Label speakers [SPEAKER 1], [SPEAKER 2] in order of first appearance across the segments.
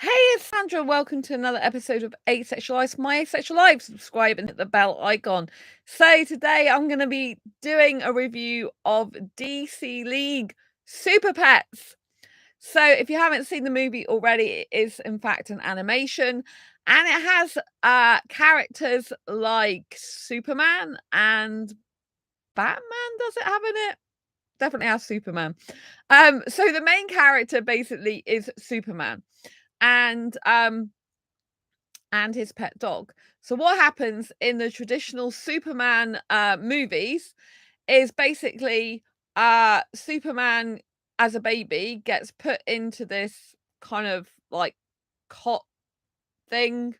[SPEAKER 1] Hey, it's Sandra. Welcome to another episode of Asexualise, my Asexual Life. Subscribe and hit the bell icon. So today I'm going to be doing a review of DC League Super Pets. So if you haven't seen the movie already, it is in fact an animation, and it has characters like Superman and Batman. Does it have in it? Definitely has Superman. So the main character basically is Superman, and his pet dog. So what happens in the traditional Superman movies is basically Superman as a baby gets put into this kind of like cot thing.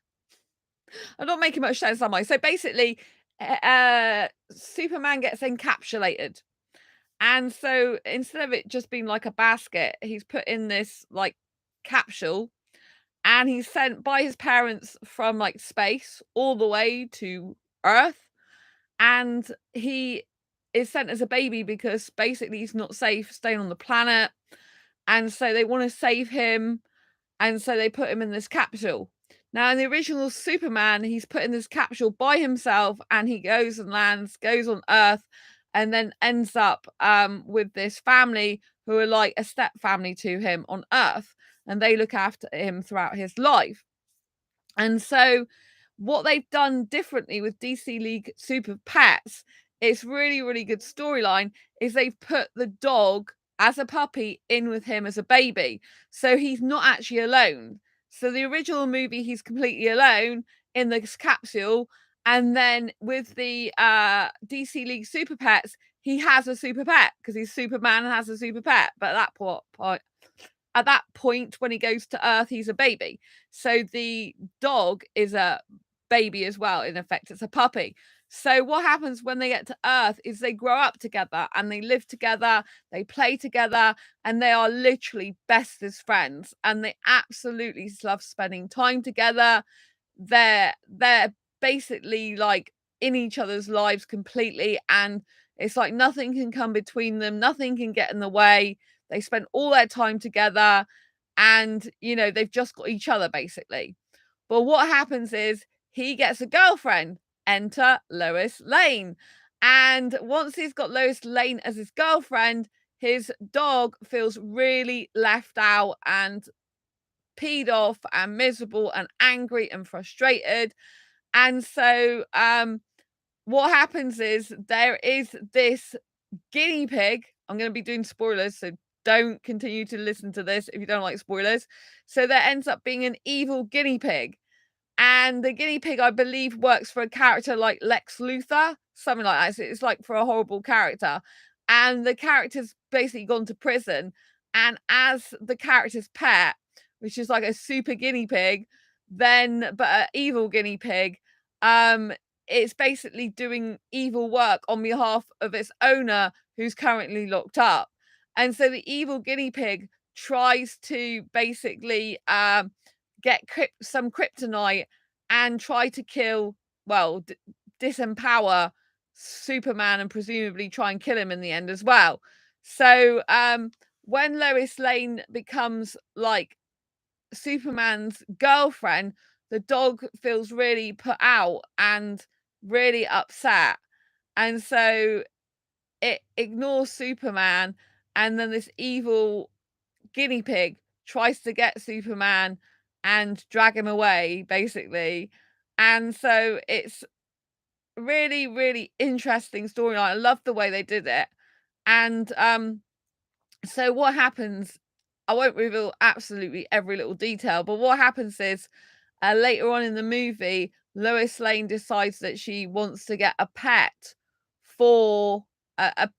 [SPEAKER 1] I'm not making much sense, am I? So basically, Superman gets encapsulated. And so instead of it just being like a basket, he's put in this like capsule, and he's sent by his parents from like space all the way to Earth. And he is sent as a baby because basically he's not safe staying on the planet. And so they want to save him. And so they put him in this capsule. Now, in the original Superman, he's put in this capsule by himself, and he goes and lands, goes on Earth, and then ends up with this family who are like a step family to him on Earth, and they look after him throughout his life. And so, what they've done differently with DC League Super Pets, it's really, really good storyline, is they've put the dog as a puppy in with him as a baby. So he's not actually alone. So the original movie, he's completely alone in this capsule. And then with the DC League Super Pets, he has a super pet because he's Superman and has a super pet. But at that point, when he goes to Earth, he's a baby. So the dog is a baby as well. In effect, it's a puppy. So what happens when they get to Earth is they grow up together and they live together, they play together, and they are literally best as friends. And they absolutely love spending time together. They're basically like in each other's lives completely, and it's like nothing can come between them, nothing can get in the way. They spend all their time together, and they've just got each other basically. But what happens is he gets a girlfriend. Enter Lois Lane. And once he's got Lois Lane as his girlfriend, his dog feels really left out and peed off and miserable and angry and frustrated. And so what happens is there is this guinea pig. I'm going to be doing spoilers, so don't continue to listen to this if you don't like spoilers. So there ends up being an evil guinea pig. And the guinea pig, I believe, works for a character like Lex Luthor, something like that. So it's like for a horrible character. And the character's basically gone to prison. And as the character's pet, which is like a super guinea pig, but an evil guinea pig, it's basically doing evil work on behalf of its owner who's currently locked up. And so the evil guinea pig tries to basically get some kryptonite and try to kill, well, disempower Superman, and presumably try and kill him in the end as well. So when Lois Lane becomes like Superman's girlfriend, the dog feels really put out and really upset. And so it ignores Superman, and then this evil guinea pig tries to get Superman and drag him away, basically. And so it's really, really interesting storyline. I love the way they did it. And so what happens, I won't reveal absolutely every little detail, but what happens is later on in the movie, Lois Lane decides that she wants to get a pet for a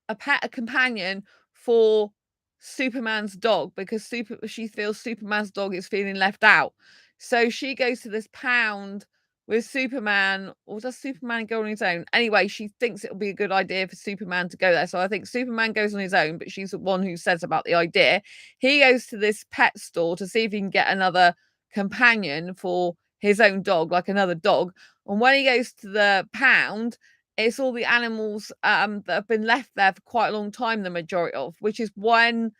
[SPEAKER 1] a companion for Superman's dog, because she feels Superman's dog is feeling left out. So she goes to this pound with Superman, or does Superman go on his own? Anyway, she thinks it'll be a good idea for Superman to go there. So I think Superman goes on his own, but she's the one who says about the idea. He goes to this pet store to see if he can get another companion for his own dog, like another dog. And when he goes to the pound, it's all the animals that have been left there for quite a long time, the majority of, which is when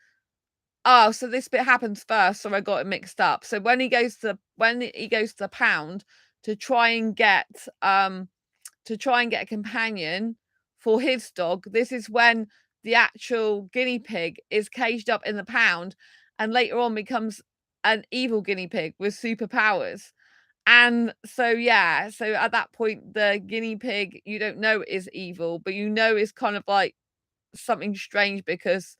[SPEAKER 1] Oh, so this bit happens first, so I got it mixed up. So when he goes to the pound to try and get a companion for his dog, this is when the actual guinea pig is caged up in the pound and later on becomes an evil guinea pig with superpowers. And so yeah, so at that point the guinea pig you don't know is evil, but you know is kind of like something strange because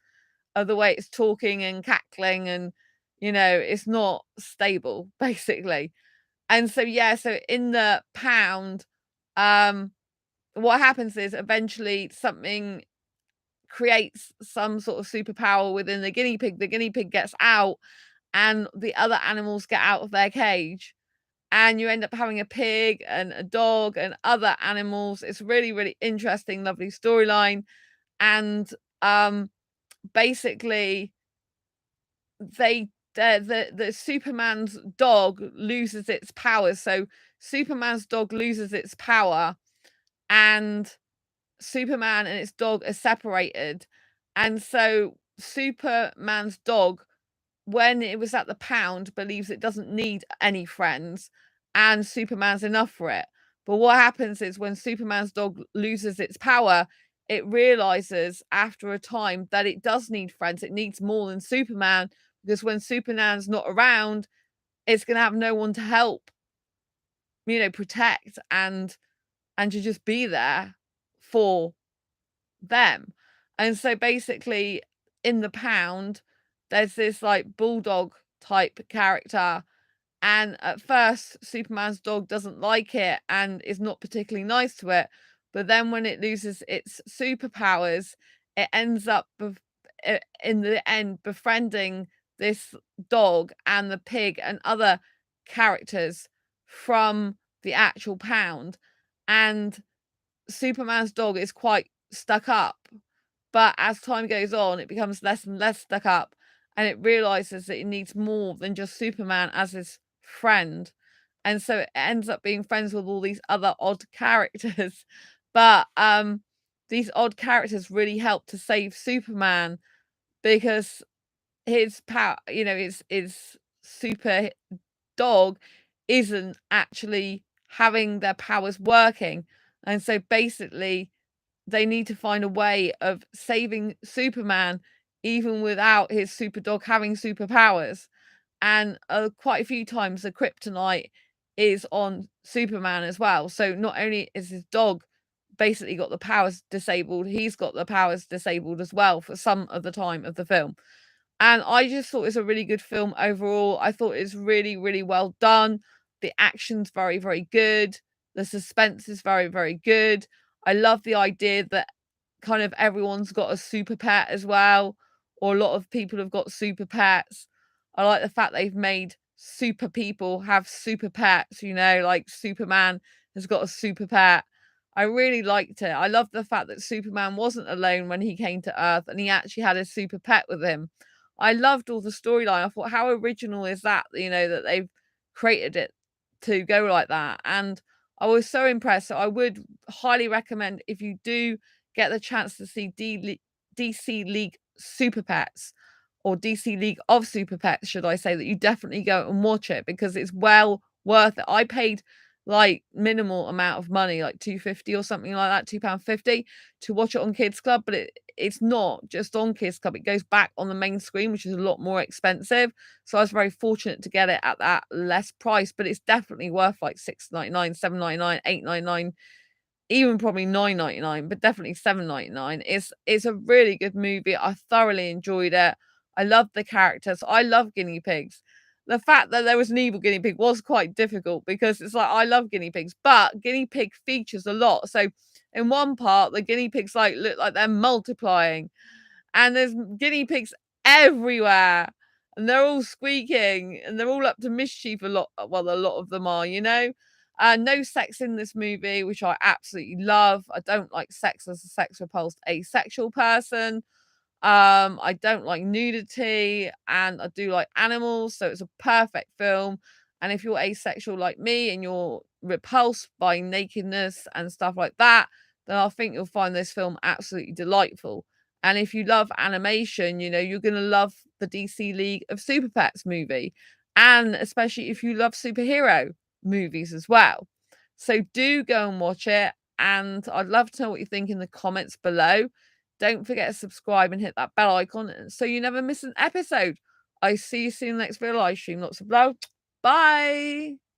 [SPEAKER 1] of the way it's talking and cackling and it's not stable basically. And so yeah, so in the pound, um what happens is eventually something creates some sort of superpower within the guinea pig gets out and the other animals get out of their cage and you end up having a pig and a dog and other animals. It's really really interesting, lovely storyline. And basically they the Superman's dog loses its powers. So Superman's dog loses its power and Superman and its dog are separated. And so Superman's dog, when it was at the pound, believes it doesn't need any friends and Superman's enough for it. But what happens is when Superman's dog loses its power, it realizes after a time that it does need friends. It needs more than Superman because when Superman's not around, it's going to have no one to help, protect and to just be there for them. And so basically in the pound, there's this like bulldog type character. And at first, Superman's dog doesn't like it and is not particularly nice to it. But then when it loses its superpowers, it ends up in the end befriending this dog and the pig and other characters from the actual pound. And Superman's dog is quite stuck up, but as time goes on, it becomes less and less stuck up, and it realizes that it needs more than just Superman as his friend. And so it ends up being friends with all these other odd characters. But these odd characters really help to save Superman because his power, his super dog isn't actually having their powers working. And so basically, they need to find a way of saving Superman even without his super dog having superpowers. And quite a few times, the kryptonite is on Superman as well. So not only is his dog basically got the powers disabled, he's got the powers disabled as well for some of the time of the film. And I just thought it's a really good film overall. I thought it's really, really well done. The action's very, very good. The suspense is very, very good. I love the idea that kind of everyone's got a super pet as well, or a lot of people have got super pets. I like the fact they've made super people have super pets, like Superman has got a super pet. I really liked it. I love the fact that Superman wasn't alone when he came to Earth and he actually had a super pet with him. I loved all the storyline. I thought, how original is that, that they've created it to go like that. And I was so impressed. So I would highly recommend, if you do get the chance to see DC League Super Pets, or DC League of Super Pets, should I say, that you definitely go and watch it because it's well worth it. I paid like minimal amount of money, like 2.50 or something like that, £2.50 to watch it on Kids Club, but it's not just on Kids Club. It goes back on the main screen, which is a lot more expensive. So I was very fortunate to get it at that less price, but it's definitely worth like £6.99, £7.99, £8.99, even probably £9.99, but definitely £7.99. It's a really good movie. I thoroughly enjoyed it. I love the characters. I love guinea pigs. The fact that there was an evil guinea pig was quite difficult because it's like I love guinea pigs, but guinea pig features a lot. So in one part, the guinea pigs like look like they're multiplying, and there's guinea pigs everywhere, and they're all squeaking, and they're all up to mischief a lot. Well, a lot of them are, no sex in this movie, which I absolutely love. I don't like sex as a sex repulsed asexual person. I don't like nudity and I do like animals, so it's a perfect film. And if you're asexual like me and you're repulsed by nakedness and stuff like that, then I think you'll find this film absolutely delightful. And if you love animation, you know, you're going to love the DC League of Super Pets movie. And especially if you love superhero movies as well. So do go and watch it. And I'd love to know what you think in the comments below. Don't forget to subscribe and hit that bell icon so you never miss an episode. I see you soon in the next video live stream. Lots of love. Bye.